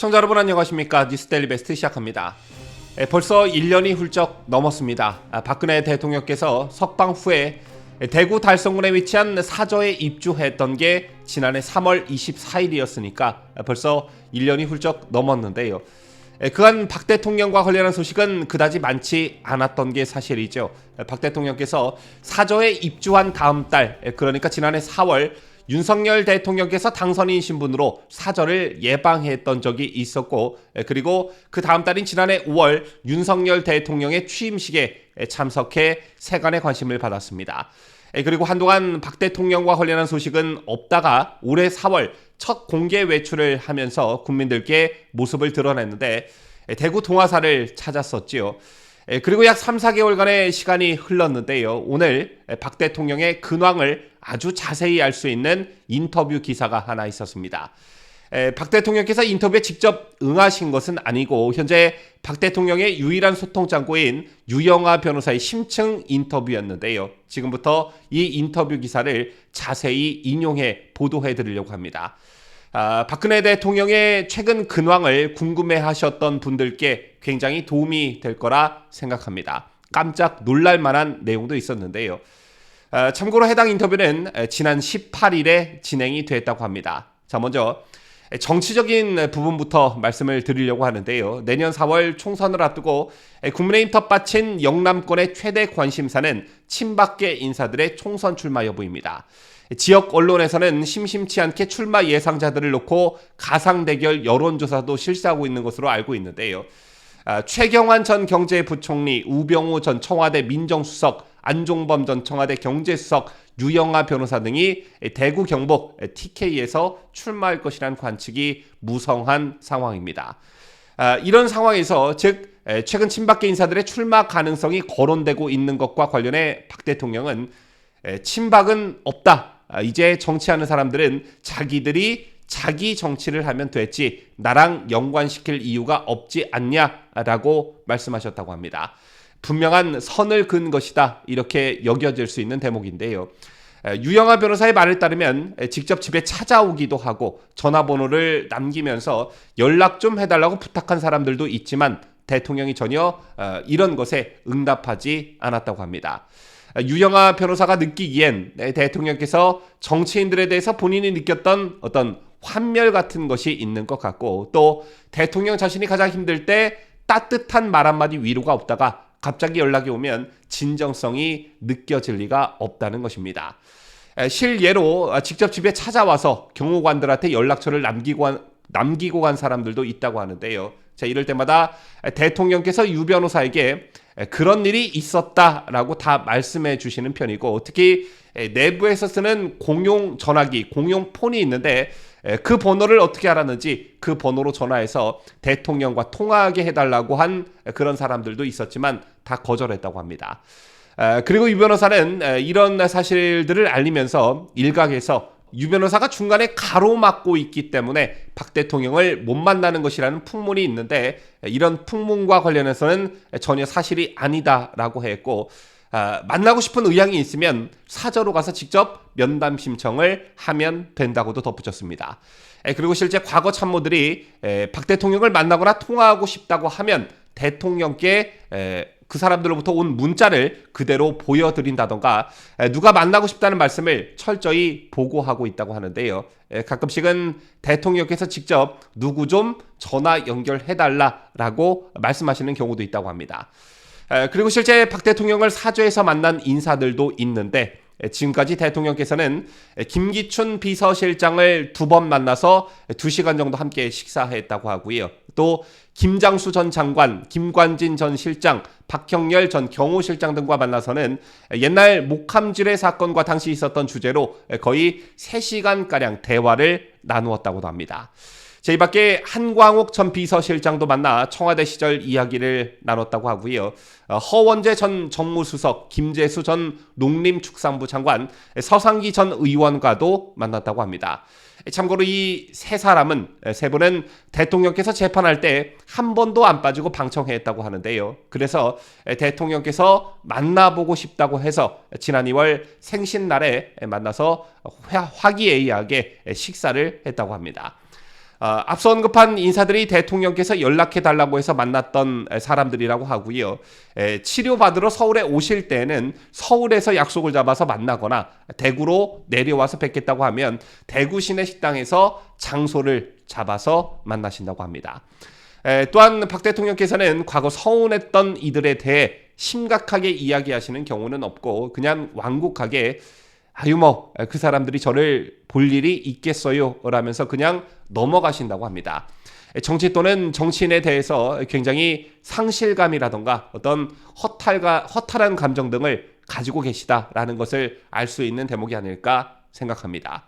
시청자 여러분 안녕하십니까. 뉴스데일리 베스트 시작합니다. 벌써 1년이 훌쩍 넘었습니다. 박근혜 대통령께서 석방 후에 대구 달성군에 위치한 사저에 입주했던 게 지난해 3월 24일이었으니까 벌써 1년이 훌쩍 넘었는데요. 그간 박 대통령과 관련한 소식은 그다지 많지 않았던 게 사실이죠. 박 대통령께서 사저에 입주한 다음 달, 그러니까 지난해 4월 윤석열 대통령께서 당선인 신분으로 사저를 예방했던 적이 있었고, 그리고 그 다음 달인 지난해 5월 윤석열 대통령의 취임식에 참석해 세간의 관심을 받았습니다. 그리고 한동안 박 대통령과 관련한 소식은 없다가 올해 4월 첫 공개 외출을 하면서 국민들께 모습을 드러냈는데 대구 동화사를 찾았었지요. 그리고 약 3, 4개월간의 시간이 흘렀는데요. 오늘 박 대통령의 근황을 아주 자세히 알 수 있는 인터뷰 기사가 하나 있었습니다. 박 대통령께서 인터뷰에 직접 응하신 것은 아니고 현재 박 대통령의 유일한 소통 창구인 유영하 변호사의 심층 인터뷰였는데요. 지금부터 이 인터뷰 기사를 자세히 인용해 보도해 드리려고 합니다. 박근혜 대통령의 최근 근황을 궁금해하셨던 분들께 굉장히 도움이 될 거라 생각합니다. 깜짝 놀랄 만한 내용도 있었는데요. 참고로 해당 인터뷰는 지난 18일에 진행이 됐다고 합니다. 자, 먼저 정치적인 부분부터 말씀을 드리려고 하는데요. 내년 4월 총선을 앞두고 국민의힘 텃밭인 영남권의 최대 관심사는 친박계 인사들의 총선 출마 여부입니다. 지역 언론에서는 심심치 않게 출마 예상자들을 놓고 가상 대결 여론조사도 실시하고 있는 것으로 알고 있는데요. 최경환 전 경제부총리, 우병우 전 청와대 민정수석, 안종범 전 청와대 경제수석, 유영하 변호사 등이 대구 경북 TK에서 출마할 것이라는 관측이 무성한 상황입니다. 이런 상황에서 즉 최근 친박계 인사들의 출마 가능성이 거론되고 있는 것과 관련해 박 대통령은 친박은 없다. 이제 정치하는 사람들은 자기들이 자기 정치를 하면 됐지 나랑 연관시킬 이유가 없지 않냐라고 말씀하셨다고 합니다. 분명한 선을 그은 것이다 이렇게 여겨질 수 있는 대목인데요. 유영하 변호사의 말을 따르면 직접 집에 찾아오기도 하고 전화번호를 남기면서 연락 좀 해달라고 부탁한 사람들도 있지만 대통령이 전혀 이런 것에 응답하지 않았다고 합니다. 유영하 변호사가 느끼기엔 대통령께서 정치인들에 대해서 본인이 느꼈던 어떤 환멸 같은 것이 있는 것 같고 또 대통령 자신이 가장 힘들 때 따뜻한 말 한마디 위로가 없다가 갑자기 연락이 오면 진정성이 느껴질 리가 없다는 것입니다. 실예로 직접 집에 찾아와서 경호관들한테 연락처를 남기고 간 사람들도 있다고 하는데요. 자, 이럴 때마다 대통령께서 유 변호사에게 그런 일이 있었다라고 다 말씀해 주시는 편이고 특히 내부에서 쓰는 공용 전화기, 공용 폰이 있는데 그 번호를 어떻게 알았는지 그 번호로 전화해서 대통령과 통화하게 해달라고 한 그런 사람들도 있었지만 다 거절했다고 합니다. 그리고 유 변호사는 이런 사실들을 알리면서 일각에서 유 변호사가 중간에 가로막고 있기 때문에 박 대통령을 못 만나는 것이라는 풍문이 있는데 이런 풍문과 관련해서는 전혀 사실이 아니다라고 했고 만나고 싶은 의향이 있으면 사저로 가서 직접 면담 신청을 하면 된다고도 덧붙였습니다. 그리고 실제 과거 참모들이 박 대통령을 만나거나 통화하고 싶다고 하면 대통령께 그 사람들로부터 온 문자를 그대로 보여드린다던가 누가 만나고 싶다는 말씀을 철저히 보고하고 있다고 하는데요. 가끔씩은 대통령께서 직접 누구 좀 전화 연결해달라라고 말씀하시는 경우도 있다고 합니다. 그리고 실제 박 대통령을 사저에서 만난 인사들도 있는데 지금까지 대통령께서는 김기춘 비서실장을 2번 만나서 2시간 정도 함께 식사했다고 하고요. 또 김장수 전 장관, 김관진 전 실장, 박형렬 전 경호실장 등과 만나서는 옛날 목함지뢰 사건과 당시 있었던 주제로 거의 3시간가량 대화를 나누었다고도 합니다. 이 밖에 한광욱 전 비서실장도 만나 청와대 시절 이야기를 나눴다고 하고요. 허원재 전 정무수석, 김재수 전 농림축산부 장관, 서상기 전 의원과도 만났다고 합니다. 참고로 이 세 사람은 세 분은 대통령께서 재판할 때 한 번도 안 빠지고 방청했다고 하는데요. 그래서 대통령께서 만나보고 싶다고 해서 지난 2월 생신날에 만나서 화기애애하게 식사를 했다고 합니다. 앞서 언급한 인사들이 대통령께서 연락해달라고 해서 만났던 사람들이라고 하고요. 치료받으러 서울에 오실 때는 서울에서 약속을 잡아서 만나거나 대구로 내려와서 뵙겠다고 하면 대구 시내 식당에서 장소를 잡아서 만나신다고 합니다. 또한 박 대통령께서는 과거 서운했던 이들에 대해 심각하게 이야기하시는 경우는 없고 그냥 완곡하게 아유 뭐 그 사람들이 저를 볼 일이 있겠어요 라면서 그냥 넘어가신다고 합니다. 정치 또는 정치인에 대해서 굉장히 상실감이라던가 어떤 허탈한 감정 등을 가지고 계시다라는 것을 알 수 있는 대목이 아닐까 생각합니다.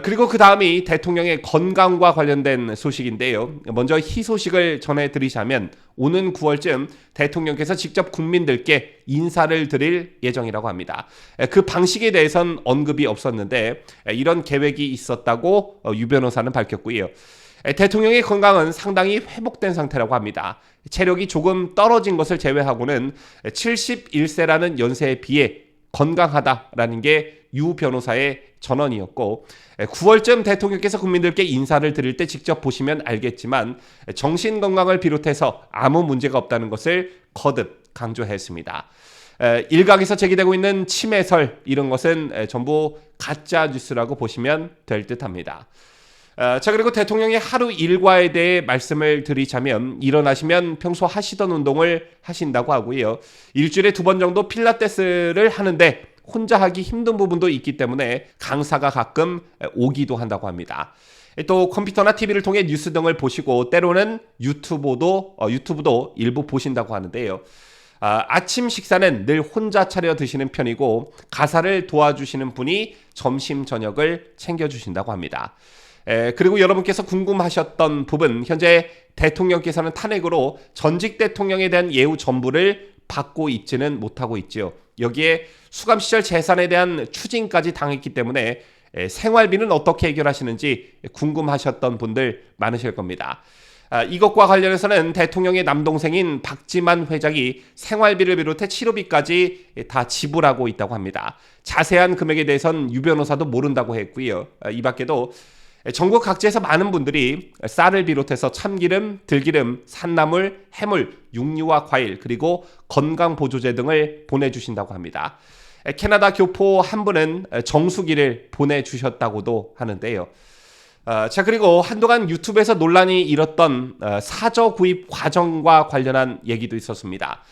그리고 그 다음이 대통령의 건강과 관련된 소식인데요. 먼저 희소식을 전해드리자면 오는 9월쯤 대통령께서 직접 국민들께 인사를 드릴 예정이라고 합니다. 그 방식에 대해선 언급이 없었는데 이런 계획이 있었다고 유 변호사는 밝혔고요. 대통령의 건강은 상당히 회복된 상태라고 합니다. 체력이 조금 떨어진 것을 제외하고는 71세라는 연세에 비해 건강하다라는 게 유 변호사의 전언이었고 9월쯤 대통령께서 국민들께 인사를 드릴 때 직접 보시면 알겠지만 정신건강을 비롯해서 아무 문제가 없다는 것을 거듭 강조했습니다. 일각에서 제기되고 있는 침해설 이런 것은 전부 가짜 뉴스라고 보시면 될 듯합니다. 자 그리고 대통령의 하루 일과에 대해 말씀을 드리자면 일어나시면 평소 하시던 운동을 하신다고 하고요. 일주일에 2번 정도 필라테스를 하는데 혼자 하기 힘든 부분도 있기 때문에 강사가 가끔 오기도 한다고 합니다. 또 컴퓨터나 TV를 통해 뉴스 등을 보시고 때로는 유튜브도 일부 보신다고 하는데요. 아침 식사는 늘 혼자 차려 드시는 편이고 가사를 도와주시는 분이 점심 저녁을 챙겨주신다고 합니다. 그리고 여러분께서 궁금하셨던 부분 현재 대통령께서는 탄핵으로 전직 대통령에 대한 예우 전부를 받고 있지는 못하고 있죠. 여기에 수감 시절 재산에 대한 추징까지 당했기 때문에 생활비는 어떻게 해결하시는지 궁금하셨던 분들 많으실 겁니다. 이것과 관련해서는 대통령의 남동생인 박지만 회장이 생활비를 비롯해 치료비까지 다 지불하고 있다고 합니다. 자세한 금액에 대해서는 유 변호사도 모른다고 했고요. 이 밖에도 전국 각지에서 많은 분들이 쌀을 비롯해서 참기름, 들기름, 산나물, 해물, 육류와 과일 그리고 건강보조제 등을 보내주신다고 합니다. 캐나다 교포 한 분은 정수기를 보내주셨다고도 하는데요. 자 그리고 한동안 유튜브에서 논란이 일었던 사저 구입 과정과 관련한 얘기도 있었습니다.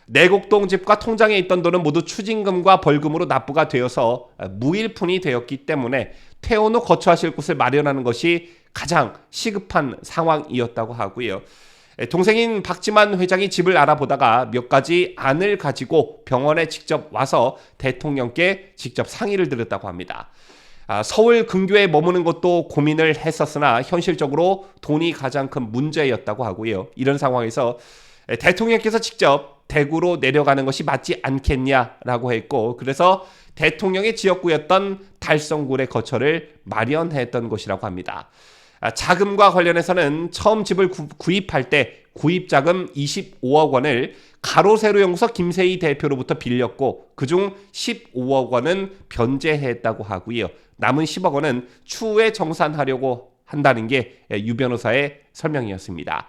내곡동 집과 통장에 있던 돈은 모두 추징금과 벌금으로 납부가 되어서 무일푼이 되었기 때문에 퇴원 후 거처하실 곳을 마련하는 것이 가장 시급한 상황이었다고 하고요. 동생인 박지만 회장이 집을 알아보다가 몇 가지 안을 가지고 병원에 직접 와서 대통령께 직접 상의를 드렸다고 합니다. 서울 근교에 머무는 것도 고민을 했었으나 현실적으로 돈이 가장 큰 문제였다고 하고요. 이런 상황에서 대통령께서 직접 대구로 내려가는 것이 맞지 않겠냐라고 했고 그래서 대통령의 지역구였던 달성군의 거처를 마련했던 것이라고 합니다. 자금과 관련해서는 처음 집을 구입할 때 구입자금 25억 원을 가로세로연구소 김세희 대표로부터 빌렸고 그중 15억 원은 변제했다고 하고요. 남은 10억 원은 추후에 정산하려고 한다는 게 유 변호사의 설명이었습니다.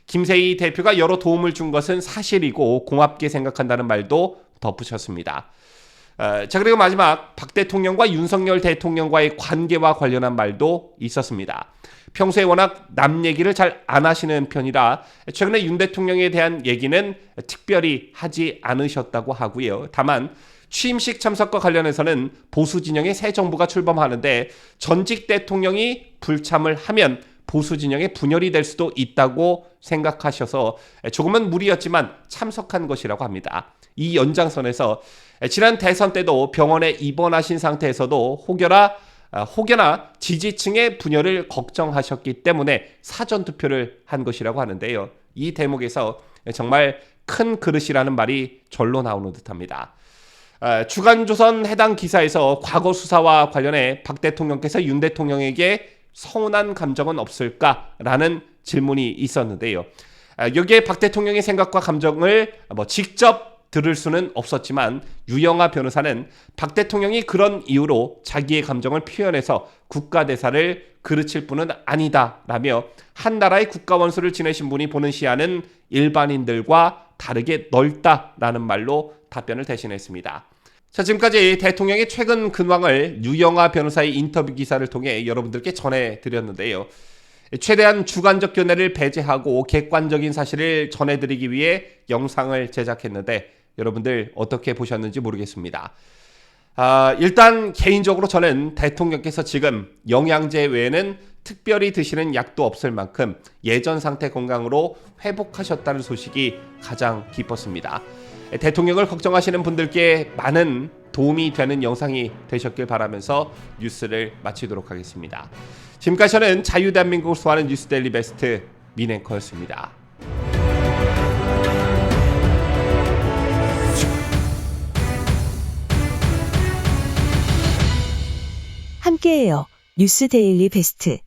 김세희 대표가 여러 도움을 준 것은 사실이고 고맙게 생각한다는 말도 덧붙였습니다. 자 그리고 마지막 박 대통령과 윤석열 대통령과의 관계와 관련한 말도 있었습니다. 평소에 워낙 남 얘기를 잘 안 하시는 편이라 최근에 윤 대통령에 대한 얘기는 특별히 하지 않으셨다고 하고요. 다만 취임식 참석과 관련해서는 보수 진영의 새 정부가 출범하는데 전직 대통령이 불참을 하면 보수 진영의 분열이 될 수도 있다고 생각하셔서 조금은 무리였지만 참석한 것이라고 합니다. 이 연장선에서 지난 대선 때도 병원에 입원하신 상태에서도 혹여나 지지층의 분열을 걱정하셨기 때문에 사전투표를 한 것이라고 하는데요. 이 대목에서 정말 큰 그릇이라는 말이 절로 나오는 듯합니다. 주간조선 해당 기사에서 과거 수사와 관련해 박 대통령께서 윤 대통령에게 서운한 감정은 없을까라는 질문이 있었는데요. 여기에 박 대통령의 생각과 감정을 직접 들을 수는 없었지만 유영아 변호사는 박 대통령이 그런 이유로 자기의 감정을 표현해서 국가대사를 그르칠 분은 아니다라며 한 나라의 국가 원수를 지내신 분이 보는 시야는 일반인들과 다르게 넓다라는 말로 답변을 대신했습니다. 자, 지금까지 대통령의 최근 근황을 유영아 변호사의 인터뷰 기사를 통해 여러분들께 전해드렸는데요. 최대한 주관적 견해를 배제하고 객관적인 사실을 전해드리기 위해 영상을 제작했는데 여러분들 어떻게 보셨는지 모르겠습니다. 일단 개인적으로 저는 대통령께서 지금 영양제 외에는 특별히 드시는 약도 없을 만큼 예전 상태 건강으로 회복하셨다는 소식이 가장 기뻤습니다. 대통령을 걱정하시는 분들께 많은 도움이 되는 영상이 되셨길 바라면서 뉴스를 마치도록 하겠습니다. 지금까지 저는 자유대한민국을 소화하는 뉴스데일리 베스트 민앵커였습니다. 함께해요. 뉴스데일리 베스트.